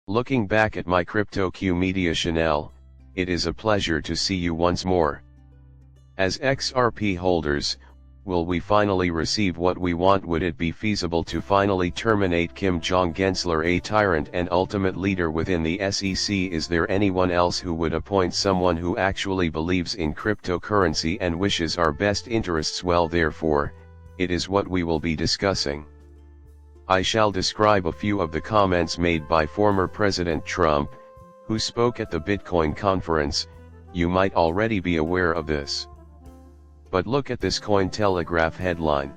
Looking back at my CryptoQ Media channel, it is a pleasure to see you once more. As XRP holders, will we finally receive what we want? Would it be feasible to finally terminate Kim Jong-Gensler, a tyrant and ultimate leader within the SEC? Is there anyone else who would appoint someone who actually believes in cryptocurrency and wishes our best interests? Well, therefore, it is what we will be discussing. I shall describe a few of the comments made by former President Trump, who spoke at the Bitcoin conference. You might already be aware of this. But look at this Cointelegraph headline.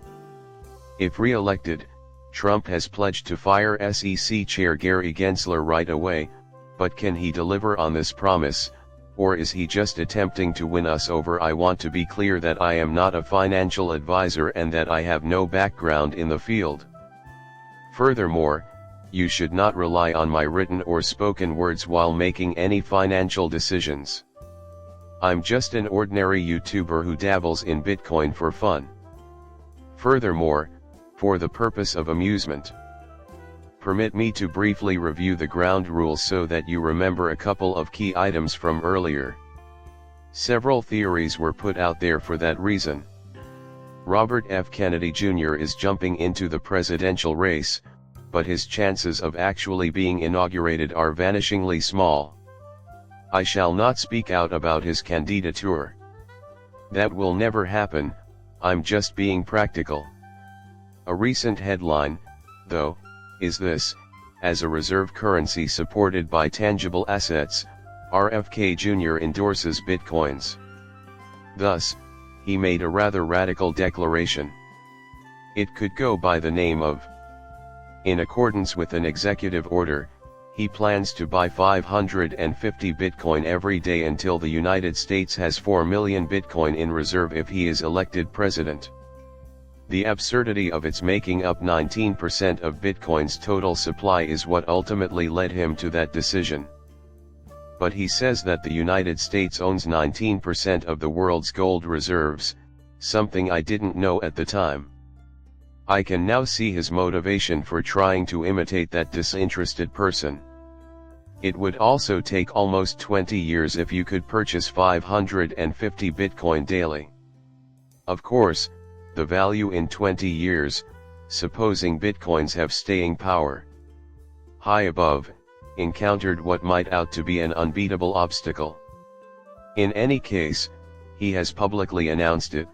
If re-elected, Trump has pledged to fire SEC Chair Gary Gensler right away, but can he deliver on this promise, or is he just attempting to win us over? I want to be clear that I am not a financial advisor and that I have no background in the field. Furthermore, you should not rely on my written or spoken words while making any financial decisions. I'm just an ordinary YouTuber who dabbles in Bitcoin for fun. Furthermore, for the purpose of amusement. Permit me to briefly review the ground rules so that you remember a couple of key items from earlier. Several theories were put out there for that reason. Robert F. Kennedy Jr. is jumping into the presidential race, but his chances of actually being inaugurated are vanishingly small. I shall not speak out about his candidature. That will never happen, I'm just being practical. A recent headline, though, is this: as a reserve currency supported by tangible assets, RFK Jr. endorses Bitcoins. Thus, he made a rather radical declaration. It could go by the name of: in accordance with an executive order, he plans to buy 550 Bitcoin every day until the United States has 4 million Bitcoin in reserve if he is elected president. The absurdity of its making up 19% of Bitcoin's total supply is what ultimately led him to that decision. But he says that the United States owns 19% of the world's gold reserves, something I didn't know at the time. I can now see his motivation for trying to imitate that disinterested person. It would also take almost 20 years if you could purchase 550 Bitcoin daily. Of course, the value in 20 years, supposing Bitcoins have staying power. High above, encountered what might out to be an unbeatable obstacle. In any case, he has publicly announced it.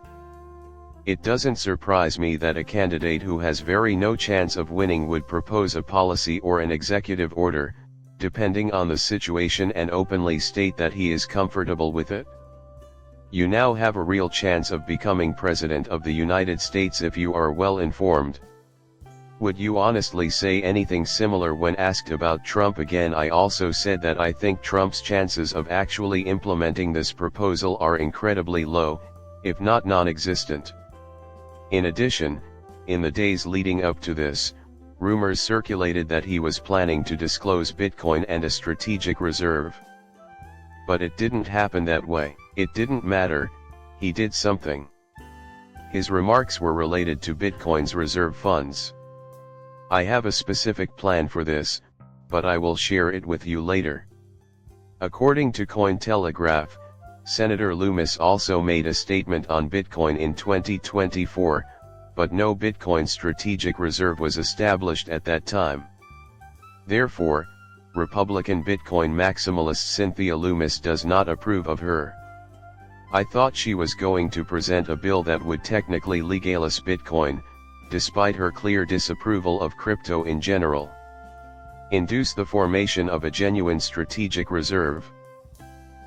It doesn't surprise me that a candidate who has very no chance of winning would propose a policy or an executive order, depending on the situation, and openly state that he is comfortable with it. You now have a real chance of becoming President of the United States if you are well informed. Would you honestly say anything similar when asked about Trump? Again, I also said that I think Trump's chances of actually implementing this proposal are incredibly low, if not non-existent. In addition, in the days leading up to this, rumors circulated that he was planning to disclose Bitcoin and a strategic reserve. But it didn't happen that way. It didn't matter, he did something. His remarks were related to Bitcoin's reserve funds. I have a specific plan for this, but I will share it with you later. According to Cointelegraph, Senator Loomis also made a statement on Bitcoin in 2024, but no Bitcoin strategic reserve was established at that time. Therefore, Republican Bitcoin maximalist Cynthia Loomis does not approve of her. I thought she was going to present a bill that would technically legalize Bitcoin, despite her clear disapproval of crypto in general. Induce the formation of a genuine strategic reserve.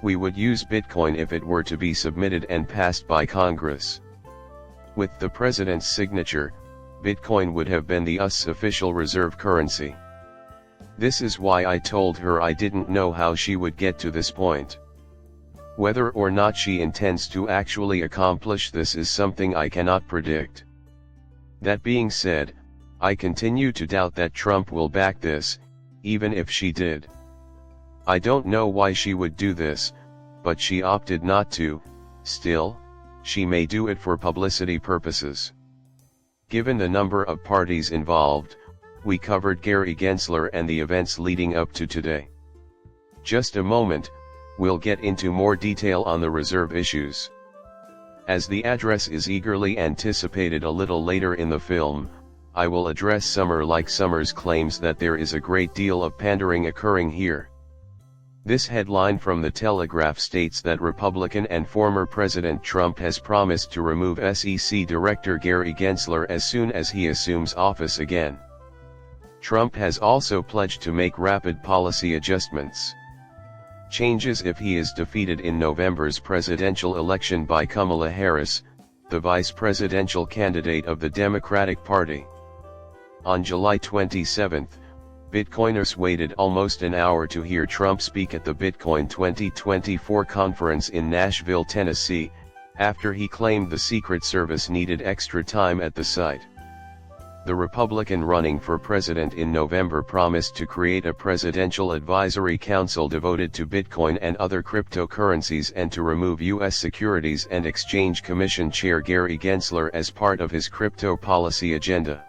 We would use Bitcoin if it were to be submitted and passed by Congress. With the president's signature, Bitcoin would have been the US official reserve currency. This is why I told her I didn't know how she would get to this point. Whether or not she intends to actually accomplish this is something I cannot predict. That being said, I continue to doubt that Trump will back this, even if she did. I don't know why she would do this, but she opted not to. Still, she may do it for publicity purposes. Given the number of parties involved, we covered Gary Gensler and the events leading up to today. Just a moment, we'll get into more detail on the reserve issues. As the address is eagerly anticipated a little later in the film, I will address Summer like Summer's claims that there is a great deal of pandering occurring here. This headline from The Telegraph states that Republican and former President Trump has promised to remove SEC Director Gary Gensler as soon as he assumes office again. Trump has also pledged to make rapid policy adjustments. Changes if he is defeated in November's presidential election by Kamala Harris, the vice presidential candidate of the Democratic Party. On July 27, Bitcoiners waited almost an hour to hear Trump speak at the Bitcoin 2024 conference in Nashville, Tennessee, after he claimed the Secret Service needed extra time at the site. The Republican running for president in November promised to create a presidential advisory council devoted to Bitcoin and other cryptocurrencies and to remove U.S. Securities and Exchange Commission Chair Gary Gensler as part of his crypto policy agenda.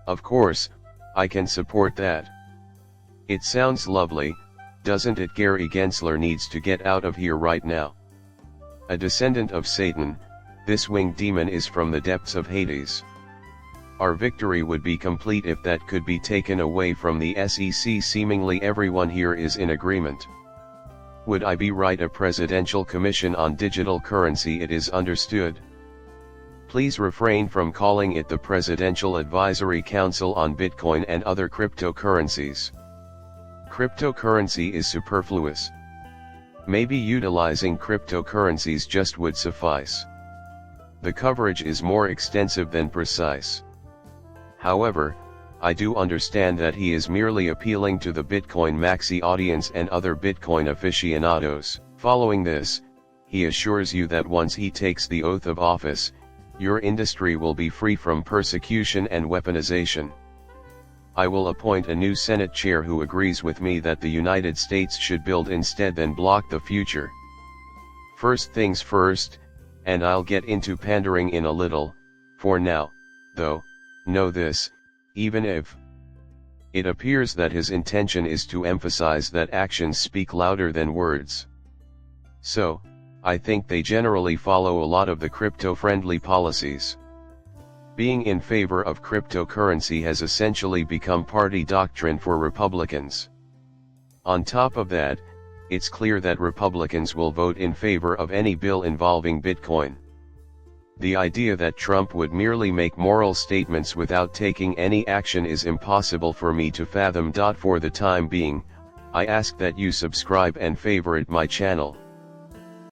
Of course, I can support that. It sounds lovely, doesn't it? Gary Gensler needs to get out of here right now. A descendant of Satan, this winged demon is from the depths of Hades. Our victory would be complete if that could be taken away from the SEC. Seemingly everyone here is in agreement. Would I be right? A presidential commission on digital currency, it is understood. Please refrain from calling it the Presidential Advisory Council on Bitcoin and other cryptocurrencies. Cryptocurrency is superfluous. Maybe utilizing cryptocurrencies just would suffice. The coverage is more extensive than precise. However, I do understand that he is merely appealing to the Bitcoin maxi audience and other Bitcoin aficionados. Following this, he assures you that once he takes the oath of office, your industry will be free from persecution and weaponization. I will appoint a new Senate chair who agrees with me that the United States should build instead than block the future. First things first, and I'll get into pandering in a little. For now, though, know this, even if it appears that his intention is to emphasize that actions speak louder than words. So, I think they generally follow a lot of the crypto-friendly policies. Being in favor of cryptocurrency has essentially become party doctrine for Republicans. On top of that, it's clear that Republicans will vote in favor of any bill involving Bitcoin. The idea that Trump would merely make moral statements without taking any action is impossible for me to fathom. For the time being, I ask that you subscribe and favorite my channel.